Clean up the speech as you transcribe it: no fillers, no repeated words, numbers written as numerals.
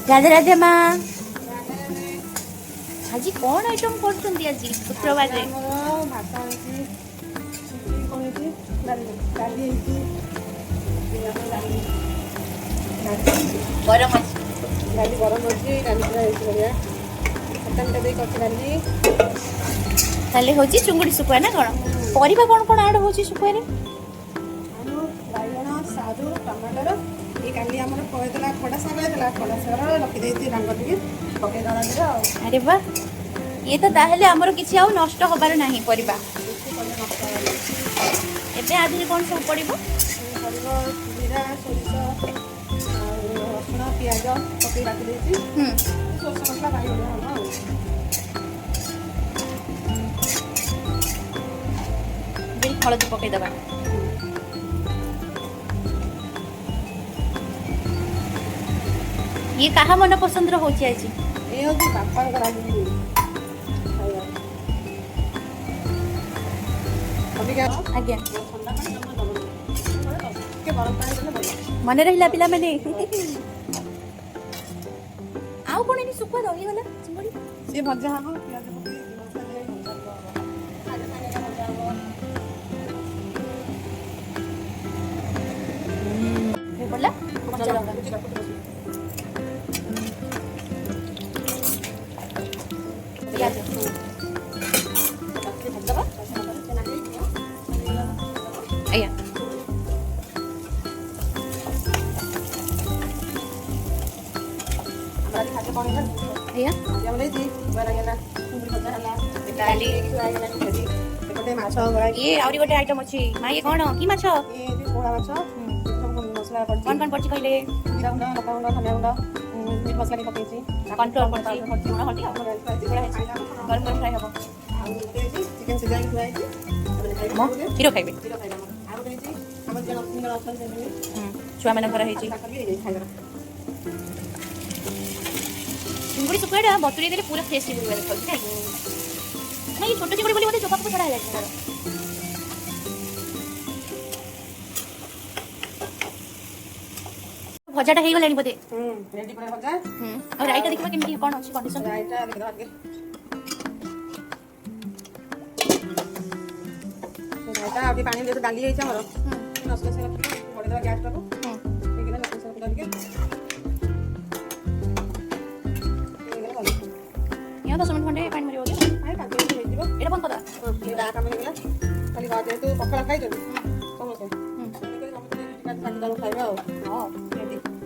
राधे राधे माँ आज कौन आइटम कर आज शुक्रवार रे गरम डाली गरम अच्छी डाली पूरा खटामिटा देई करछि डाली ताले होची चुंगड़ी सुकुआ ना कौन परिबा कौन कौन ऐड होची सुकुआ रे आलू बाइगण सारू टमाटर ये काली हमर कहतला खडा साग रखी देती रंग टिके पके दला दिरा अरे वाह ये तो ताहेले हमर किछि आउ नष्ट होबार नाही परिबा एबे आधि कौन सब पड़िबो पड़िबो जीरा सोरिष रसुण प्याज पके रखी देती सोरष मसला बाइगण हम बिल हळदी पके दबा ये कहा मन पसंद रो होची आज ये होची बापा कराजी अभी क्या आज्ञा ठंडा पानी हम दबो के गरम पानी देले बोल मन रहिला पिला माने आउ कोन इनी सुकुआ रही गला चिंगड़ी से भजा हम प्याज पके मसला दे भजा हे बोला चलो प्याज आया आया ये आउरी गोटे आइटम अछि मां ये कोन की माछ कौन कौन पड़छि कहले कंट्रोल पड़छि लुण हल्दी गरम गरम फ्राई हबो मो हिरो खाइबे छुआ मन कर हेछि चिंगुड़ी सुकुआडा बतुरी देले पूरा फ्रेश चिंगुड़ी वाला खाइ नहीं छोट चिंगुड़ी बोली मते चोपा को छड़ा जाय भजाटा हे गलानी बदे रेडी पर भजा और राइटा देखबा केमि कोन अछि कंडीशन राइटा देख दो आगे राइटा अभी पानी दे डाली जाई हमर नसले से पड़ी दो गैस टाको ठीक है नसले से डाल के या 10 मिनिट खंडे पानी मरियो के आइ काके हे दिबो एटा बंद कर ये डा काम हे गेला खाली बाजे तो पकड़ा खाइ दो समोसे के समोसे टिका खाइ दो खाइबा